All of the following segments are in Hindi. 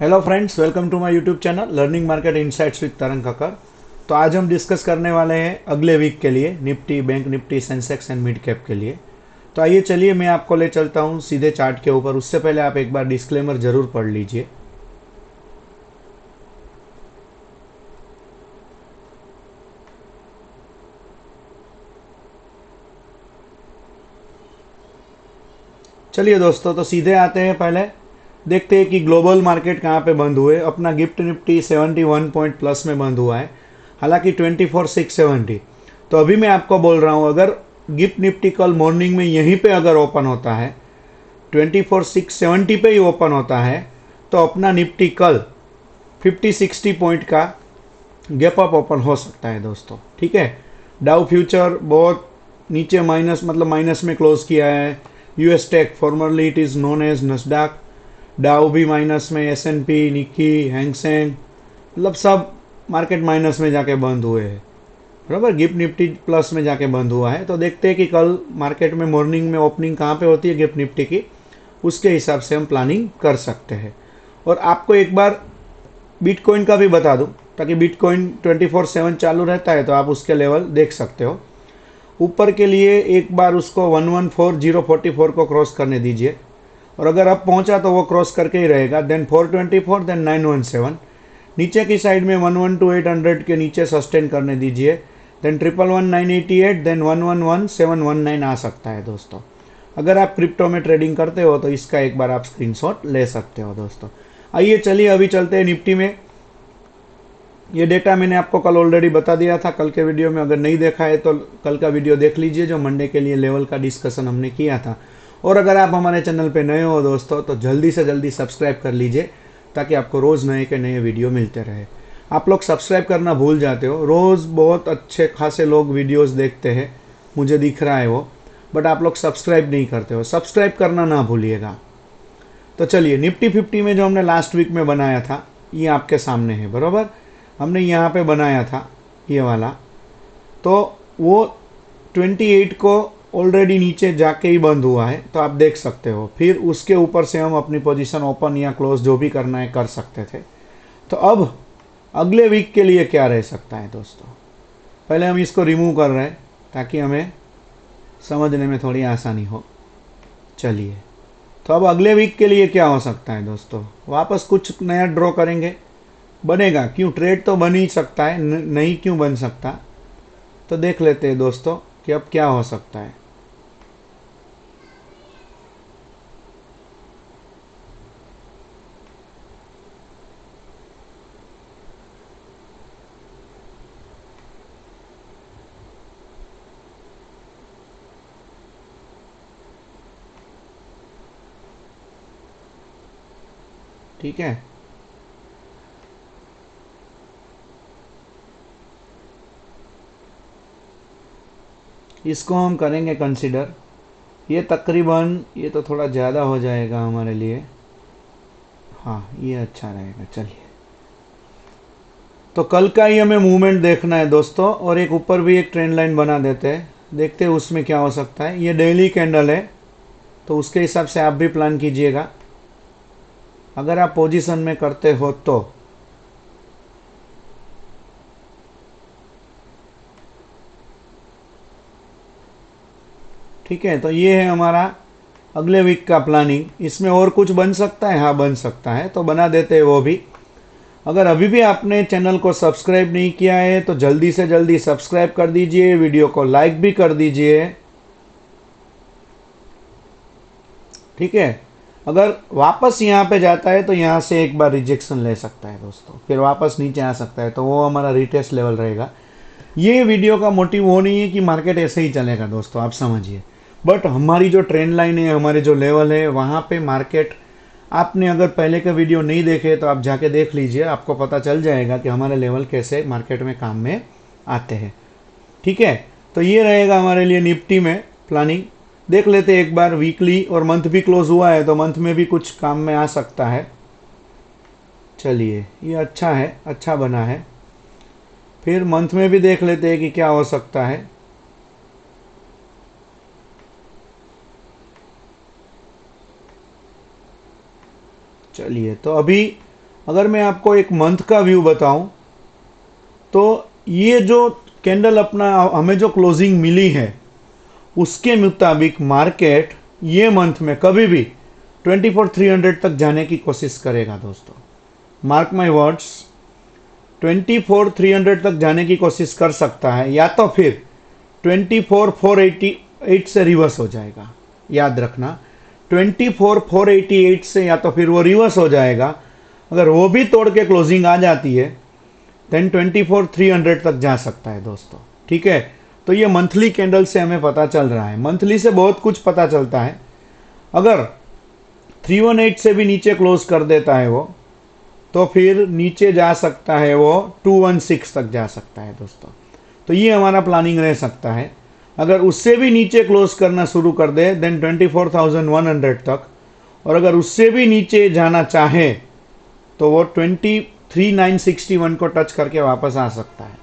Hello friends, welcome to my YouTube channel learning market insights with Tarang Kakkar. तो आज हम डिस्कस करने वाले हैं अगले वीक के लिए Nifty, bank Nifty, Sensex and mid cap के लिए। तो आइए चलिए मैं आपको ले चलता हूँ सीधे चार्ट के ऊपर। उससे पहले आप एक बार डिस्क्लेमर जरूर पढ़ लीजिए। चलिए दोस्तों, तो सीधे आते हैं। पहले देखते हैं कि ग्लोबल मार्केट कहाँ पे बंद हुए। अपना गिफ्ट निफ्टी 71 पॉइंट प्लस में बंद हुआ है, हालांकि 24,670। तो अभी मैं आपको बोल रहा हूँ, अगर गिफ्ट निफ्टी कल मॉर्निंग में यहीं पे अगर ओपन होता है, 24,670 पे ही ओपन होता है, तो अपना निफ्टी कल 50-60 पॉइंट का गैप अप ओपन हो सकता है दोस्तों। ठीक है। डाउ फ्यूचर बहुत नीचे माइनस, मतलब माइनस में क्लोज किया है। US tech, formerly it is known as NASDAQ, Dow भी माइनस में, एसएनपी, निक्की, हैंगसेंग, मतलब सब मार्केट माइनस में जाके बंद हुए हैं। बराबर। गिफ्ट निफ्टी प्लस में जाके बंद हुआ है। तो देखते हैं कि कल मार्केट में मॉर्निंग में ओपनिंग कहाँ पे होती है गिफ्ट निफ्टी की, उसके हिसाब से हम प्लानिंग कर सकते हैं। और आपको एक बार बिटकॉइन का भी बता दूं, ताकि बिटकॉइन 24/7 चालू रहता है, तो आप उसके लेवल देख सकते हो। ऊपर के लिए एक बार उसको 114044 को क्रॉस करने दीजिए, और अगर अब पहुंचा तो वो क्रॉस करके ही रहेगा। Then 424, then 917। नीचे की साइड में 112800 के नीचे सस्टेन करने दीजिए। देन 111988, देन 111719 आ सकता है दोस्तों। अगर आप क्रिप्टो में ट्रेडिंग करते हो तो इसका एक बार आप स्क्रीनशॉट ले सकते हो दोस्तों। आइए चलिए अभी चलते हैं निफ्टी में। ये डेटा मैंने आपको कल ऑलरेडी बता दिया था कल के वीडियो में। अगर नहीं देखा है तो कल का वीडियो देख लीजिए, जो मंडे के लिए लेवल का डिस्कशन हमने किया था। और अगर आप हमारे चैनल पे नए हो दोस्तों, तो जल्दी से जल्दी सब्सक्राइब कर लीजिए, ताकि आपको रोज़ नए के नए वीडियो मिलते रहे। आप लोग सब्सक्राइब करना भूल जाते हो। रोज़ बहुत अच्छे खासे लोग वीडियोज़ देखते हैं, मुझे दिख रहा है वो, बट आप लोग सब्सक्राइब नहीं करते हो। सब्सक्राइब करना ना भूलिएगा। तो चलिए, निफ्टी 50 में जो हमने लास्ट वीक में बनाया था, ये आपके सामने है। बराबर। हमने यहाँ पे बनाया था ये वाला, तो वो 28 को ऑलरेडी नीचे जाके ही बंद हुआ है, तो आप देख सकते हो। फिर उसके ऊपर से हम अपनी पोजीशन ओपन या क्लोज जो भी करना है कर सकते थे। तो अब अगले वीक के लिए क्या रह सकता है दोस्तों, पहले हम इसको रिमूव कर रहे हैं ताकि हमें समझने में थोड़ी आसानी हो। चलिए, तो अब अगले वीक के लिए क्या हो सकता है दोस्तों, वापस कुछ नया ड्रॉ करेंगे। बनेगा क्यों, ट्रेड तो बन ही सकता है, नहीं क्यों बन सकता। तो देख लेते हैं दोस्तों कि अब क्या हो सकता है। ठीक है। इसको हम करेंगे कंसिडर। ये तकरीबन, ये तो थोड़ा ज़्यादा हो जाएगा हमारे लिए। हाँ, ये अच्छा रहेगा। चलिए, तो कल का ही हमें मूवमेंट देखना है दोस्तों, और एक ऊपर भी एक ट्रेंड लाइन बना देते हैं, देखते हैं उसमें क्या हो सकता है। ये डेली कैंडल है, तो उसके हिसाब से आप भी प्लान कीजिएगा अगर आप पोजीशन में करते हो तो। ठीक है, तो ये है हमारा अगले वीक का प्लानिंग। इसमें और कुछ बन सकता है, हाँ बन सकता है, तो बना देते हैं वो भी। अगर अभी भी आपने चैनल को सब्सक्राइब नहीं किया है तो जल्दी से जल्दी सब्सक्राइब कर दीजिए, वीडियो को लाइक भी कर दीजिए। ठीक है। अगर वापस यहाँ पे जाता है तो यहाँ से एक बार रिजेक्शन ले सकता है दोस्तों, फिर वापस नीचे आ सकता है, तो वो हमारा रिटेस्ट लेवल रहेगा। ये वीडियो का मोटिव वो नहीं है कि मार्केट ऐसे ही चलेगा दोस्तों, आप समझिए। बट हमारी जो ट्रेंड लाइन है, हमारे जो लेवल है, वहाँ पे मार्केट, आपने अगर पहले के वीडियो नहीं देखे तो आप जाके देख लीजिए, आपको पता चल जाएगा कि हमारे लेवल कैसे मार्केट में काम में आते हैं। ठीक है। तो ये रहेगा हमारे लिए निफ्टी में प्लानिंग। देख लेते एक बार वीकली, और मंथ भी क्लोज हुआ है तो मंथ में भी कुछ काम में आ सकता है। चलिए, ये अच्छा है, अच्छा बना है। फिर मंथ में भी देख लेते हैं कि क्या हो सकता है। चलिए, तो अभी अगर मैं आपको एक मंथ का व्यू बताऊं तो ये जो कैंडल अपना हमें जो क्लोजिंग मिली है उसके मुताबिक मार्केट ये मंथ में कभी भी 24,300 तक जाने की कोशिश करेगा दोस्तों। मार्क माय वर्ड्स, 24,300 तक जाने की कोशिश कर सकता है, या तो फिर 24,488 से रिवर्स हो जाएगा। याद रखना, 24,488 से या तो फिर वो रिवर्स हो जाएगा। अगर वो भी तोड़ के क्लोजिंग आ जाती है देन 24,300 तक जा सकता है दोस्तों। ठीक है, तो ये मंथली कैंडल से हमें पता चल रहा है। मंथली से बहुत कुछ पता चलता है। अगर 318 से भी नीचे क्लोज कर देता है वो, तो फिर नीचे जा सकता है वो 216 तक जा सकता है दोस्तों। तो ये हमारा प्लानिंग रह सकता है। अगर उससे भी नीचे क्लोज करना शुरू कर दे देन 24,100 तक, और अगर उससे भी नीचे जाना चाहे तो वो 23,961 को टच करके वापस आ सकता है।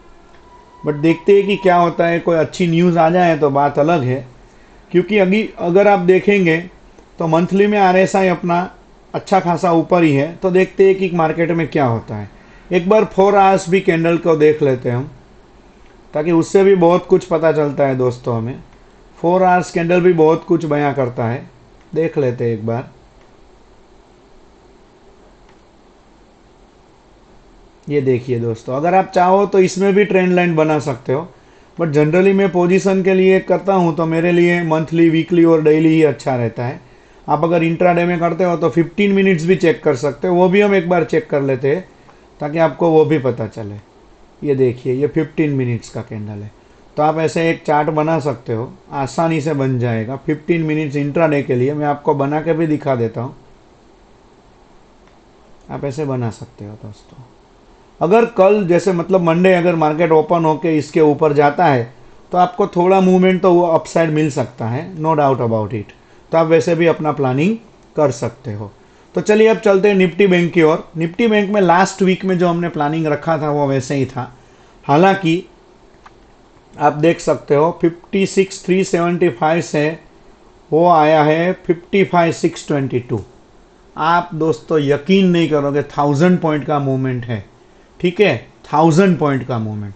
बट देखते हैं कि क्या होता है। कोई अच्छी न्यूज़ आ जाए तो बात अलग है, क्योंकि अभी अगर आप देखेंगे तो मंथली में आरएसआई अपना अच्छा खासा ऊपर ही है। तो देखते हैं कि मार्केट में क्या होता है। एक बार 4 आवर्स भी कैंडल को देख लेते हैं हम, ताकि उससे भी बहुत कुछ पता चलता है दोस्तों हमें। 4 आवर्स कैंडल भी बहुत कुछ बयां करता है, देख लेते हैं एक बार। ये देखिए दोस्तों, अगर आप चाहो तो इसमें भी ट्रेंड लाइन बना सकते हो, बट जनरली मैं पोजीशन के लिए करता हूँ तो मेरे लिए मंथली, वीकली और डेली ही अच्छा रहता है। आप अगर इंट्राडे में करते हो तो 15 मिनट्स भी चेक कर सकते हो, वो भी हम एक बार चेक कर लेते हैं ताकि आपको वो भी पता चले। ये देखिए, ये 15 मिनट्स का कैंडल है। तो आप ऐसे एक चार्ट बना सकते हो, आसानी से बन जाएगा 15 मिनट्स इंट्राडे के लिए। मैं आपको बना के भी दिखा देता हूँ, आप ऐसे बना सकते हो दोस्तों। अगर कल जैसे मतलब मंडे अगर मार्केट ओपन होके इसके ऊपर जाता है तो आपको थोड़ा मूवमेंट तो वो अपसाइड मिल सकता है, नो डाउट अबाउट इट। तो आप वैसे भी अपना प्लानिंग कर सकते हो। तो चलिए अब चलते हैं निफ्टी बैंक की ओर। निफ्टी बैंक में लास्ट वीक में जो हमने प्लानिंग रखा था वो वैसे ही था। हालांकि आप देख सकते हो 56,375 से वो आया है 55,622। आप दोस्तों यकीन नहीं करोगे, 1000 पॉइंट का मूवमेंट है। ठीक है, 1000 पॉइंट का मूवमेंट।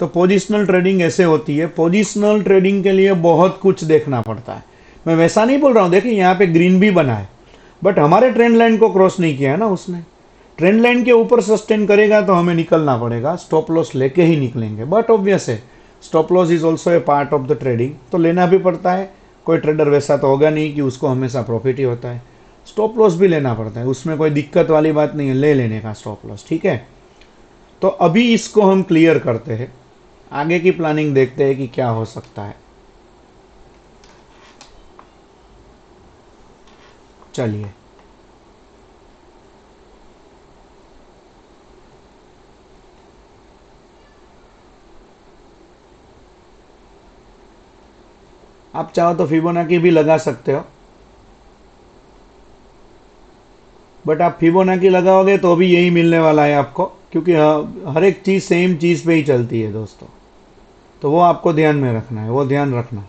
तो पोजिशनल ट्रेडिंग ऐसे होती है। पोजिशनल ट्रेडिंग के लिए बहुत कुछ देखना पड़ता है। मैं वैसा नहीं बोल रहा हूं, देखिए यहाँ पे ग्रीन भी बना है, बट हमारे ट्रेंड लाइन को क्रॉस नहीं किया है ना उसने। ट्रेंड लाइन के ऊपर सस्टेन करेगा तो हमें निकलना पड़ेगा, स्टॉप लॉस लेके ही निकलेंगे। बट ऑब्वियस है, stop loss is also a part of the trading, तो लेना भी पड़ता है। कोई ट्रेडर वैसा तो होगा नहीं कि उसको हमेशा प्रॉफिट ही होता है, स्टॉप लॉस भी लेना पड़ता है। उसमें कोई दिक्कत वाली बात नहीं है ले लेने का स्टॉप लॉस। ठीक है, तो अभी इसको हम क्लियर करते हैं, आगे की प्लानिंग देखते हैं कि क्या हो सकता है। चलिए, आप चाहो तो फिबोनाची भी लगा सकते हो, बट आप फिबोनाची लगाओगे तो भी यही मिलने वाला है आपको, क्योंकि हर एक चीज सेम चीज पे ही चलती है दोस्तों। तो वो आपको ध्यान में रखना है, वो ध्यान रखना।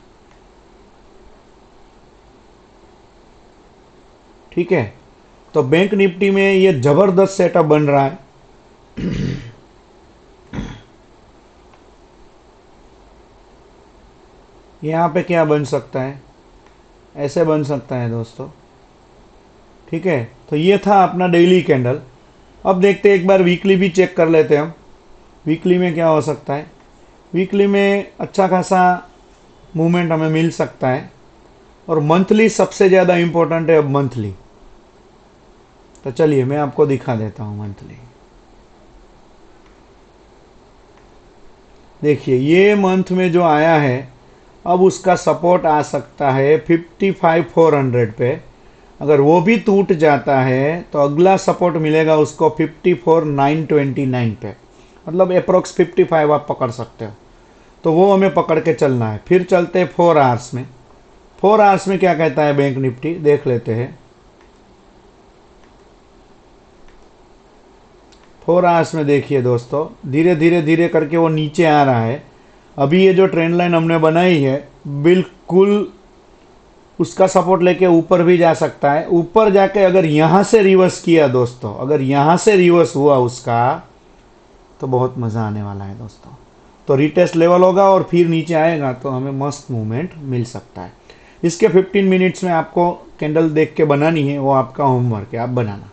ठीक है, तो बैंक निफ्टी में ये जबरदस्त सेटअप बन रहा है। यहाँ पे क्या बन सकता है, ऐसे बन सकता है दोस्तों। ठीक है, तो ये था अपना डेली कैंडल। अब देखते हैं, एक बार वीकली भी चेक कर लेते हैं हम, वीकली में क्या हो सकता है। वीकली में अच्छा खासा मूवमेंट हमें मिल सकता है, और मंथली सबसे ज़्यादा इंपॉर्टेंट है अब मंथली। तो चलिए मैं आपको दिखा देता हूँ मंथली। देखिए, ये मंथ में जो आया है, अब उसका सपोर्ट आ सकता है 55,400 पे। अगर वो भी टूट जाता है तो अगला सपोर्ट मिलेगा उसको 54,929 पे, मतलब अप्रोक्स 55 आप पकड़ सकते हो। तो वो हमें पकड़ के चलना है। फिर चलते हैं 4 आवर्स में। 4 आवर्स में क्या कहता है बैंक निफ्टी, देख लेते हैं। 4 आवर्स में देखिए दोस्तों, धीरे धीरे धीरे करके वो नीचे आ रहा है। अभी ये जो ट्रेंड लाइन हमने बनाई है बिल्कुल उसका सपोर्ट लेके ऊपर भी जा सकता है। ऊपर जाके अगर यहाँ से रिवर्स किया दोस्तों, अगर यहाँ से रिवर्स हुआ उसका, तो बहुत मज़ा आने वाला है दोस्तों। तो रीटेस्ट लेवल होगा और फिर नीचे आएगा तो हमें मस्त मूवमेंट मिल सकता है। इसके 15 मिनट्स में आपको कैंडल देख के बनानी है, वो आपका होमवर्क है, आप बनाना।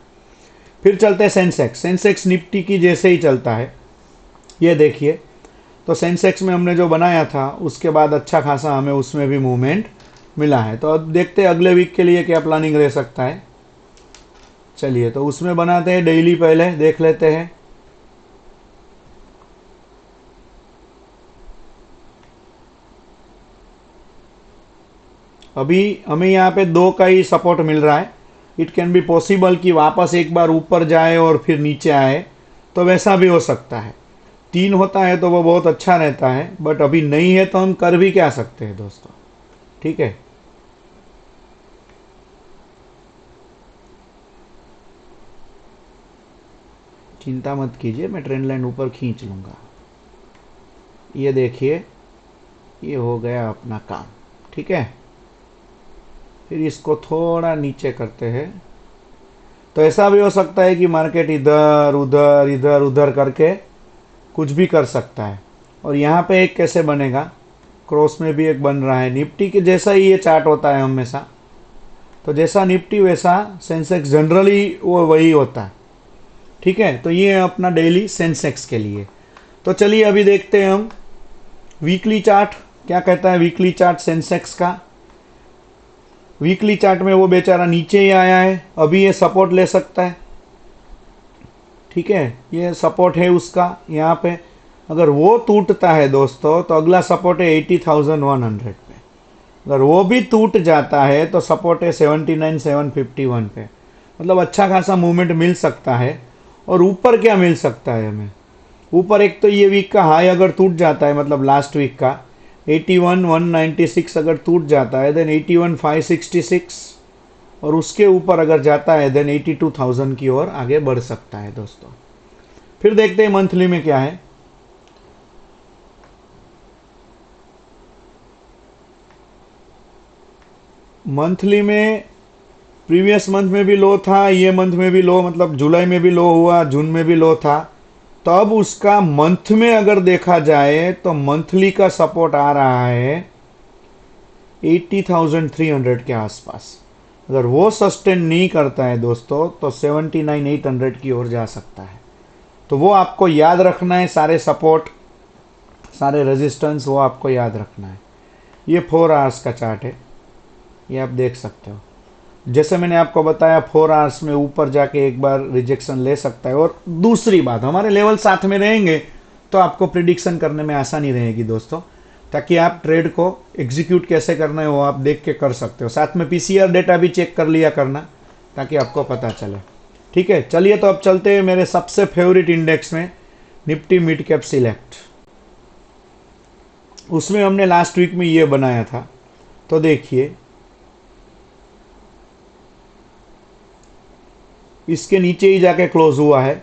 फिर चलते हैं सेंसेक्स। सेंसेक्स निफ्टी की जैसे ही चलता है, ये देखिए। तो सेंसेक्स में हमने जो बनाया था उसके बाद अच्छा खासा हमें उसमें भी मूवमेंट मिला है। तो अब देखते हैं अगले वीक के लिए क्या प्लानिंग रह सकता है। चलिए तो उसमें बनाते हैं डेली, पहले देख लेते हैं। अभी हमें यहाँ पे 2 का ही सपोर्ट मिल रहा है। इट कैन बी पॉसिबल कि वापस एक बार ऊपर जाए और फिर नीचे आए, तो वैसा भी हो सकता है। 3 होता है तो वो बहुत अच्छा रहता है, बट अभी नहीं है तो हम कर भी क्या सकते हैं दोस्तों, ठीक है। चिंता मत कीजिए, मैं ट्रेंड लाइन ऊपर खींच लूंगा। ये देखिए, ये हो गया अपना काम, ठीक है। फिर इसको थोड़ा नीचे करते हैं। तो ऐसा भी हो सकता है कि मार्केट इधर उधर इधर उधर करके कुछ भी कर सकता है। और यहाँ पे एक कैसे बनेगा, क्रॉस में भी एक बन रहा है। निफ्टी के जैसा ही ये चार्ट होता है हमेशा। तो जैसा निफ्टी वैसा सेंसेक्स जनरली वो वही होता है, ठीक है। तो ये है अपना डेली सेंसेक्स के लिए। तो चलिए अभी देखते हैं हम वीकली चार्ट क्या कहता है। वीकली चार्ट सेंसेक्स का, वीकली चार्ट में वो बेचारा नीचे ही आया है। अभी ये सपोर्ट ले सकता है, ठीक है। ये सपोर्ट है उसका यहाँ पे। अगर वो टूटता है दोस्तों तो अगला सपोर्ट है 80,100 पे। अगर वो भी टूट जाता है तो सपोर्ट है 79,751 पे। मतलब अच्छा खासा मूवमेंट मिल सकता है। और ऊपर क्या मिल सकता है हमें, ऊपर एक तो ये वीक का हाई अगर टूट जाता है, मतलब लास्ट वीक का 81,196 अगर टूट जाता है, देन 81,566, और उसके ऊपर अगर जाता है देन 82,000 की ओर आगे बढ़ सकता है दोस्तों। फिर देखते हैं मंथली में क्या है। मंथली में प्रीवियस मंथ में भी लो था, ये मंथ में भी लो, मतलब जुलाई में भी लो हुआ, जून में भी लो था। तो अब उसका मंथ में अगर देखा जाए तो मंथली का सपोर्ट आ रहा है 80,300 के आसपास। अगर वो सस्टेन नहीं करता है दोस्तों तो 79,800 की ओर जा सकता है। तो वो आपको याद रखना है, सारे सपोर्ट सारे रेजिस्टेंस वो आपको याद रखना है। ये 4 आवर्स का चार्ट है, ये आप देख सकते हो। जैसे मैंने आपको बताया 4 आवर्स में ऊपर जाके एक बार रिजेक्शन ले सकता है। और दूसरी बात, हमारे लेवल साथ में रहेंगे तो आपको प्रिडिक्शन करने में आसानी रहेगी दोस्तों, ताकि आप ट्रेड को एग्जीक्यूट कैसे करना है वो आप देख के कर सकते हो। साथ में पीसीआर डेटा भी चेक कर लिया करना, ताकि आपको पता चले, ठीक है। चलिए तो अब चलते हैं मेरे सबसे फेवरेट इंडेक्स में, निफ्टी मिड कैप सिलेक्ट। उसमें हमने लास्ट वीक में ये बनाया था। तो देखिए इसके नीचे ही जाके क्लोज हुआ है,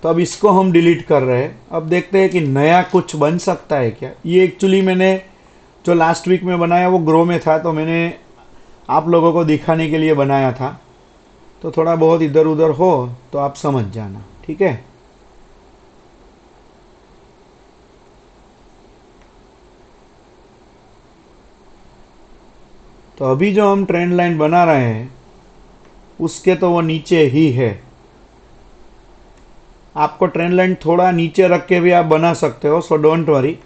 तो अब इसको हम डिलीट कर रहे हैं। अब देखते हैं कि नया कुछ बन सकता है क्या। ये एक्चुअली मैंने जो लास्ट वीक में बनाया वो ग्रो में था, तो मैंने आप लोगों को दिखाने के लिए बनाया था। तो थोड़ा बहुत इधर उधर हो तो आप समझ जाना, ठीक है। तो अभी जो हम ट्रेंड लाइन बना रहे हैं उसके तो वो नीचे ही है। आपको ट्रेंड लाइन थोड़ा नीचे रख के भी आप बना सकते हो, सो डोंट वरी,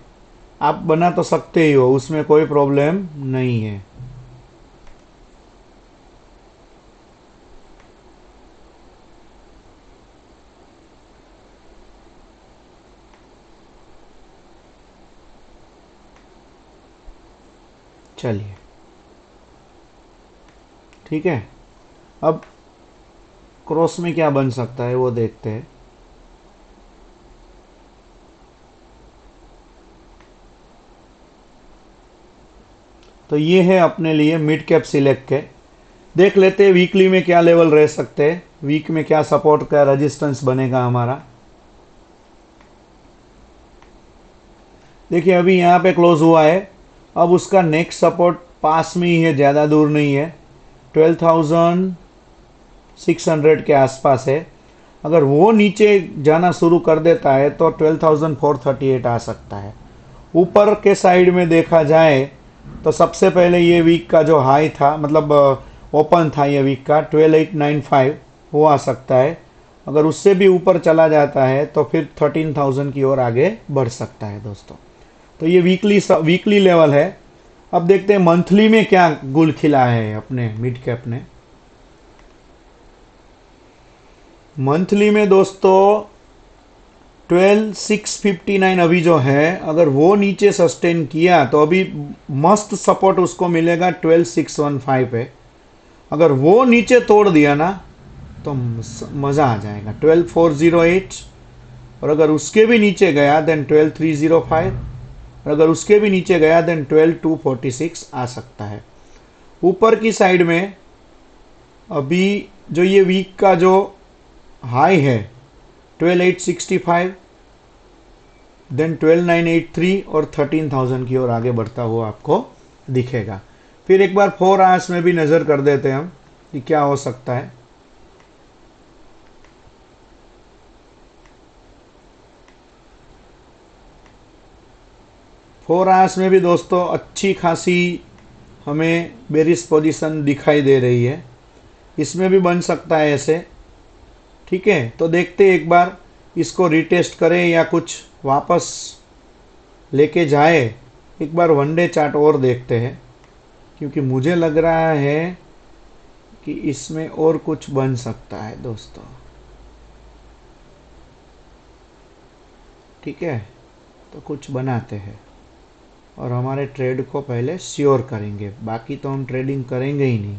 आप बना तो सकते ही हो, उसमें कोई प्रॉब्लम नहीं है। चलिए ठीक है। अब क्रॉस में क्या बन सकता है वो देखते हैं। तो ये है अपने लिए मिड कैप सिलेक्ट के। देख लेते हैं वीकली में क्या लेवल रह सकते हैं, वीक में क्या सपोर्ट का रेजिस्टेंस बनेगा हमारा। देखिए अभी यहाँ पे क्लोज हुआ है। अब उसका नेक्स्ट सपोर्ट पास में ही है, ज़्यादा दूर नहीं है, 12,600 के आसपास है। अगर वो नीचे जाना शुरू कर देता है तो 12,438 आ सकता है। ऊपर के साइड में देखा जाए तो सबसे पहले ये वीक का जो हाई था, मतलब ओपन था ये वीक का 12,895, वो आ सकता है। अगर उससे भी ऊपर चला जाता है तो फिर 13,000 की ओर आगे बढ़ सकता है दोस्तों। तो ये वीकली लेवल है। अब देखते हैं मंथली में क्या गुल खिला है अपने मिड कैप ने। मंथली में दोस्तों 12,659 अभी जो है, अगर वो नीचे सस्टेन किया तो अभी मस्त सपोर्ट उसको मिलेगा 12,615 पे। अगर वो नीचे तोड़ दिया ना तो मज़ा आ जाएगा 12,408। और अगर उसके भी नीचे गया देन 12,305। और अगर उसके भी नीचे गया देन 12,246 आ सकता है। ऊपर की साइड में अभी जो ये वीक का जो हाई है 12,865, देन 12,983 और 13,000 की ओर आगे बढ़ता हुआ आपको दिखेगा। फिर एक बार 4 आवर्स में भी नज़र कर देते हैं हम कि क्या हो सकता है। फोर आवर्स में भी दोस्तों अच्छी खासी हमें बेरिश पोजीशन दिखाई दे रही है। इसमें भी बन सकता है ऐसे, ठीक है। तो देखते एक बार इसको रिटेस्ट करें या कुछ वापस लेके जाए। एक बार वनडे चार्ट और देखते हैं, क्योंकि मुझे लग रहा है कि इसमें और कुछ बन सकता है दोस्तों, ठीक है। तो कुछ बनाते हैं और हमारे ट्रेड को पहले श्योर करेंगे, बाकी तो हम ट्रेडिंग करेंगे ही नहीं।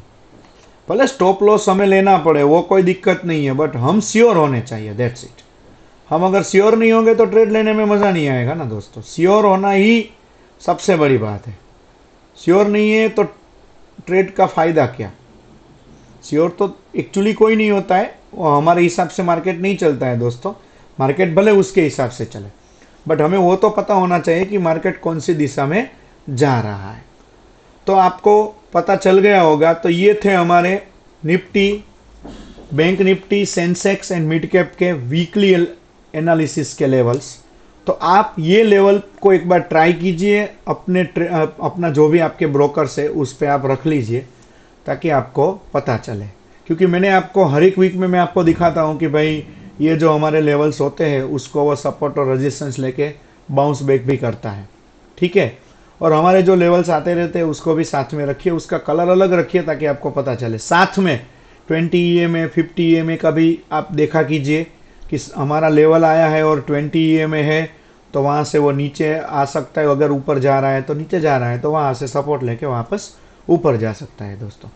भले स्टॉप लॉस हमें लेना पड़े वो कोई दिक्कत नहीं है, बट हम श्योर होने चाहिए, दैट्स इट। हम अगर श्योर नहीं होंगे तो ट्रेड लेने में मज़ा नहीं आएगा ना दोस्तों। श्योर होना ही सबसे बड़ी बात है। श्योर नहीं है तो ट्रेड का फ़ायदा क्या। श्योर तो एक्चुअली कोई नहीं होता है, वो हमारे हिसाब से मार्केट नहीं चलता है दोस्तों। मार्केट भले उसके हिसाब से चले, बट हमें वो तो पता होना चाहिए कि मार्केट कौन सी दिशा में जा रहा है। तो आपको पता चल गया होगा। तो ये थे हमारे Nifty, bank Nifty, Sensex and mid cap के वीकली एनालिसिस के लेवल्स। तो आप ये लेवल को एक बार ट्राई कीजिए, अपना जो भी आपके ब्रोकर्स है उस पर आप रख लीजिए ताकि आपको पता चले। क्योंकि मैंने आपको हर एक वीक में मैं आपको दिखाता हूँ कि भाई ये जो हमारे लेवल्स होते हैं उसको वो सपोर्ट और रेजिस्टेंस लेके बाउंस बैक भी करता है, ठीक है। और हमारे जो लेवल्स आते रहते हैं उसको भी साथ में रखिए, उसका कलर अलग रखिए ताकि आपको पता चले। साथ में 20 EMA 50 EMA का भी आप देखा कीजिए कि हमारा लेवल आया है और 20 EMA है तो वहाँ से वो नीचे आ सकता है। अगर ऊपर जा रहा है तो नीचे जा रहा है तो वहाँ से सपोर्ट लेके वापस ऊपर जा सकता है दोस्तों।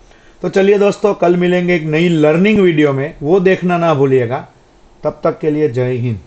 तो चलिए दोस्तों, कल मिलेंगे एक नई लर्निंग वीडियो में, वो देखना ना भूलिएगा। तब तक के लिए जय हिंद।